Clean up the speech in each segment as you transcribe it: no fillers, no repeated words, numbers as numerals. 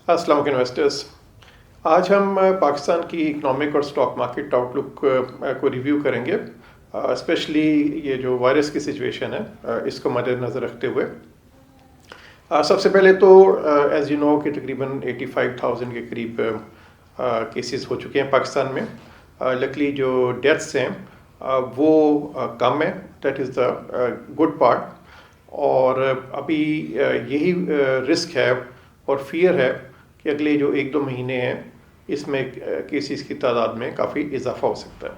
अस्सलाम वालेकुम इन्वेस्टर्स। आज हम पाकिस्तान की इकोनॉमिक और स्टॉक मार्केट आउटलुक को रिव्यू करेंगे, स्पेशली ये जो वायरस की सिचुएशन है इसको मद्देनज़र रखते हुए। सबसे पहले तो एज़ यू नो कि तकरीबन 85,000 के करीब केसेस हो चुके हैं पाकिस्तान में। लकली जो डेथ्स हैं वो कम है, that is the good part. और अभी यही रिस्क है और फियर है कि अगले जो 1-2 महीने हैं इसमें केसेस की तादाद में काफ़ी इजाफा हो सकता है।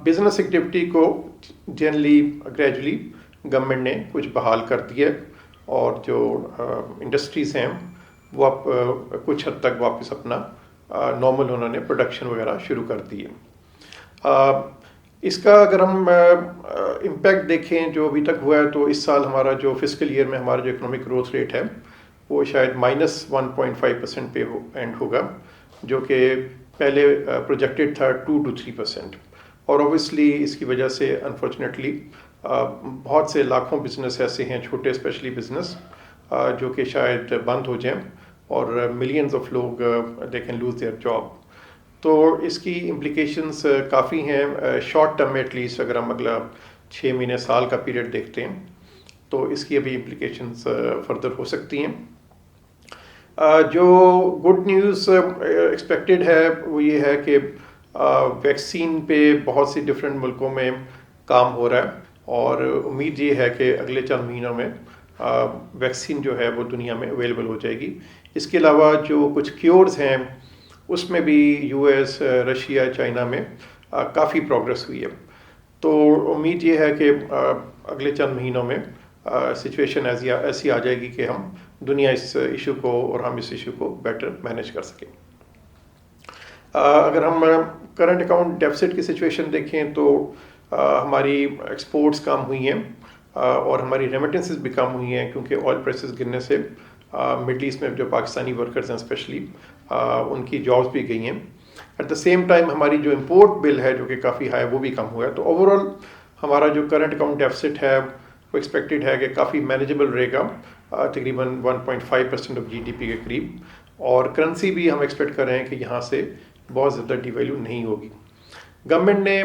बिजनेस एक्टिविटी को जनरली ग्रेजुअली गवर्नमेंट ने कुछ बहाल कर दिया और जो इंडस्ट्रीज़ हैं वो अब कुछ हद तक वापस अपना नॉर्मल उन्होंने प्रोडक्शन वगैरह शुरू कर दी है। इसका अगर हम इम्पैक्ट देखें जो अभी तक हुआ है, तो इस साल हमारा जो फिस्कल ईयर में हमारा जो इकोनॉमिक ग्रोथ रेट है वो शायद -1.5% पे एंड होगा, जो कि पहले प्रोजेक्टेड था 2 to 3%। और ऑब्वियसली इसकी वजह से अनफॉर्चुनेटली बहुत से लाखों बिजनेस ऐसे हैं, छोटे स्पेशली बिजनेस, जो कि शायद बंद हो जाएं और मिलियंस ऑफ लोग they can lose their job. तो इसकी इम्प्लिकेशंस काफ़ी हैं शॉर्ट टर्म में। एटलीस्ट अगर हम अगला 6 महीने साल का पीरियड देखते हैं तो इसकी अभी इम्प्लिकेशंस फर्दर हो सकती हैं। जो गुड न्यूज़ एक्सपेक्टेड है वो ये है कि वैक्सीन पे बहुत सी डिफरेंट मुल्कों में काम हो रहा है और उम्मीद ये है कि अगले 4 महीनों में वैक्सीन जो है वो दुनिया में अवेलेबल हो जाएगी। इसके अलावा जो कुछ क्योर्स हैं उसमें भी यूएस, रशिया, चाइना में काफ़ी प्रोग्रेस हुई है। तो उम्मीद ये है कि अगले चंद महीनों में सिचुएशन ऐसी आ जाएगी कि हम दुनिया इस इशू को और हम इस इशू को बेटर मैनेज कर सकें। अगर हम करंट अकाउंट डेफिसिट की सिचुएशन देखें तो हमारी एक्सपोर्ट्स कम हुई हैं और हमारी रेमिटेंसेस भी कम हुई हैं, क्योंकि ऑयल प्राइसेस गिरने से मिडल ईस्ट में जो पाकिस्तानी वर्कर्स हैं स्पेशली उनकी जॉब्स भी गई हैं। एट द सेम टाइम हमारी जो इंपोर्ट बिल है जो कि काफ़ी हाई वो भी कम हुआ है। तो ओवरऑल हमारा जो करंट अकाउंट डेफिसिट है वो एक्सपेक्टेड है कि काफ़ी मैनेजेबल रहेगा, तकरीबन 1.5% ऑफ जीडीपी के करीब। और करेंसी भी हम एक्सपेक्ट कर रहे हैं कि यहाँ से बहुत ज़्यादा डिवैल्यू नहीं होगी। गवर्नमेंट ने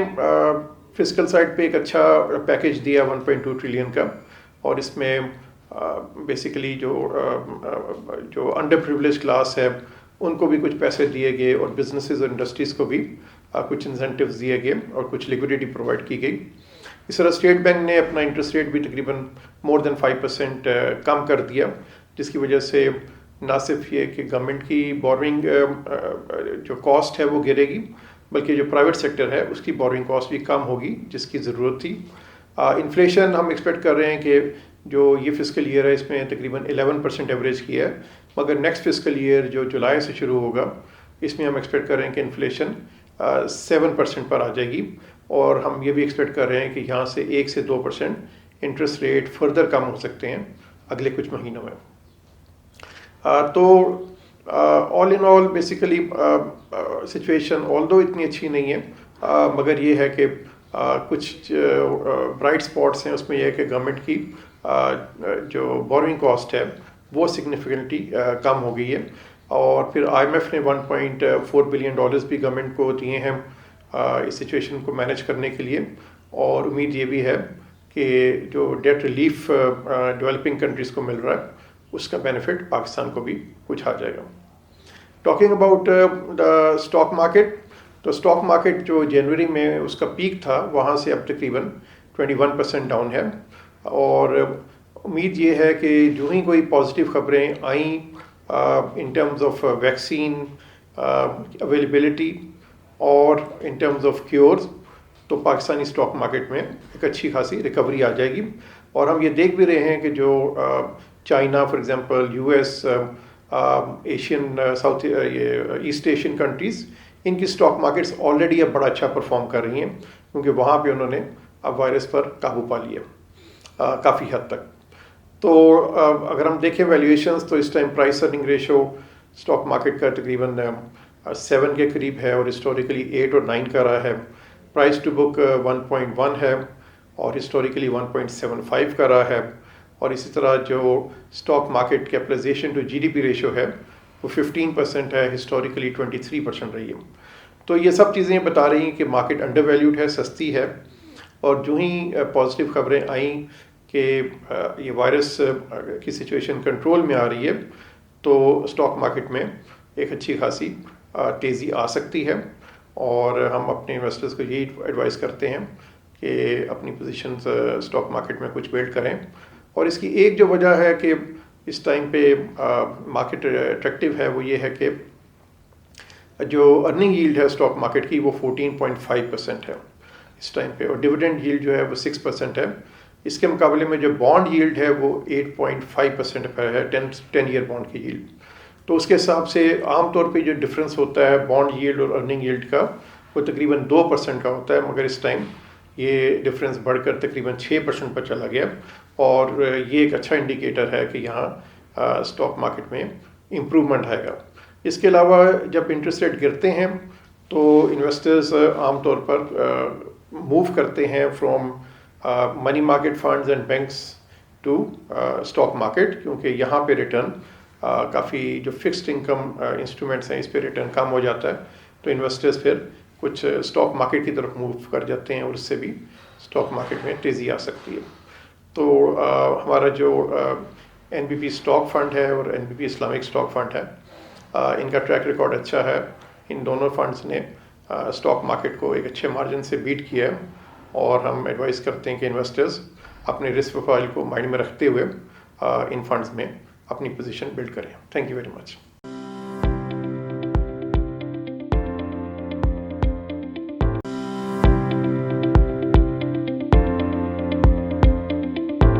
फिस्कल साइड पे एक अच्छा पैकेज दिया 1.2 ट्रिलियन का, और इसमें बेसिकली जो अंडर प्रिविलेज क्लास है उनको भी कुछ पैसे दिए गए और बिजनेसेस और इंडस्ट्रीज़ को भी कुछ इंसेंटिव्स दिए गए और कुछ लिक्विडिटी प्रोवाइड की गई। इस तरह स्टेट बैंक ने अपना इंटरेस्ट रेट भी तकरीबन मोर देन 5% कम कर दिया, जिसकी वजह से ना सिर्फ ये कि गवर्नमेंट की बोरिंग जो कॉस्ट है वो गिरेगी, बल्कि जो प्राइवेट सेक्टर है उसकी बोरिंग कॉस्ट भी कम होगी, जिसकी ज़रूरत थी। इन्फ्लेशन हम एक्सपेक्ट कर रहे हैं कि जो ये फिस्कल ईयर है इसमें तकरीबन 11% एवरेज किया है, मगर नेक्स्ट फिस्कल ईयर जो जुलाई से शुरू होगा इसमें हम एक्सपेक्ट कर रहे हैं कि इन्फ्लेशन 7% पर आ जाएगी। और हम ये भी एक्सपेक्ट कर रहे हैं कि यहाँ से 1 से 2% इंटरेस्ट रेट फर्दर कम हो सकते हैं अगले कुछ महीनों में। तो all in all basically situation although इतनी अच्छी नहीं है, मगर ये है कि कुछ ब्राइट स्पॉट्स हैं। उसमें यह है कि गवर्नमेंट की जो बोरिंग कॉस्ट है वो सिग्निफिकेंटली कम हो गई है। और फिर आईएमएफ ने $1.4 बिलियन भी गवर्नमेंट को दिए हैं इस सिचुएशन को मैनेज करने के लिए। और उम्मीद ये भी है कि जो डेट रिलीफ डेवलपिंग कंट्रीज़ को मिल रहा है उसका बेनिफिट पाकिस्तान को भी कुछ आ जाएगा। Talking about the stock market, तो स्टॉक मार्केट जो जनवरी में उसका पीक था वहाँ से अब तकरीबन 21% डाउन है। और उम्मीद ये है कि जो ही कोई पॉजिटिव खबरें आई in terms of vaccine availability और इन टर्म्स ऑफ क्योर्स, तो पाकिस्तानी स्टॉक मार्केट में एक अच्छी खासी रिकवरी आ जाएगी। और हम ये देख भी रहे हैं कि जो China for example, US, Asian south ये ईस्ट एशियन कंट्रीज़, इनकी स्टॉक मार्केट्स ऑलरेडी अब बड़ा अच्छा परफॉर्म कर रही हैं, क्योंकि वहाँ पे उन्होंने अब वायरस पर काबू पा लिया काफ़ी हद तक। तो अगर हम देखें वैल्यूएशंस, तो इस time price earning ratio stock market का तकरीबन 7 के करीब है और हिस्टोरिकली 8 और 9 का रहा है। प्राइस टू बुक 1.1 है और हिस्टोरिकली 1.75 का रहा है। और इसी तरह जो stock market capitalisation to GDP ratio है वो 15% है, हिस्टोरिकली 23% रही है। तो ये सब चीज़ें बता रही हैं कि मार्केट अंडर वैल्यूड है, सस्ती है। और जो ही पॉजिटिव खबरें आई कि ये वायरस की सिचुएशन कंट्रोल में आ रही है, तो स्टॉक मार्केट में एक अच्छी खासी तेज़ी आ सकती है। और हम अपने इन्वेस्टर्स को यही एडवाइस करते हैं कि अपनी पोजीशंस स्टॉक मार्केट में कुछ बिल्ड करें। और इसकी एक जो वजह है कि इस टाइम पे मार्केट अट्रैक्टिव है, वो ये है कि जो अर्निंग यील्ड है स्टॉक मार्केट की वो 14.5% है इस टाइम पे, और डिविडेंड यील्ड जो है वो 6% है। इसके मुकाबले में जो बॉन्ड यील्ड है वो 8.5% पर है, 10 ईयर बॉन्ड की यील्ड। तो उसके हिसाब से आमतौर पे जो डिफरेंस होता है बॉन्ड यील्ड और अर्निंग यील्ड का वो तकरीबन 2% का होता है, मगर इस टाइम ये डिफरेंस बढ़कर तकरीबन 6% पर चला गया। और ये एक अच्छा इंडिकेटर है कि यहाँ स्टॉक मार्केट में इम्प्रूवमेंट आएगा। इसके अलावा जब इंटरेस्ट रेट गिरते हैं तो इन्वेस्टर्स आमतौर पर मूव करते हैं from money market funds and banks to stock market, क्योंकि यहाँ पे रिटर्न काफ़ी जो फिक्स्ड इनकम इंस्ट्रूमेंट्स हैं इस पे रिटर्न कम हो जाता है। तो इन्वेस्टर्स फिर कुछ स्टॉक मार्केट की तरफ मूव कर जाते हैं और उससे भी स्टॉक मार्केट में तेज़ी आ सकती है। तो हमारा जो एनबीपी स्टॉक फंड है और एनबीपी इस्लामिक स्टॉक फंड है, इनका ट्रैक रिकॉर्ड अच्छा है। इन दोनों फंड्स ने स्टॉक मार्केट को एक अच्छे मार्जिन से बीट किया है। और हम एडवाइस करते हैं कि इन्वेस्टर्स अपने रिस्क प्रोफाइल को माइंड में रखते हुए इन फंड्स में अपनी पोजीशन बिल्ड करें। Thank you very much.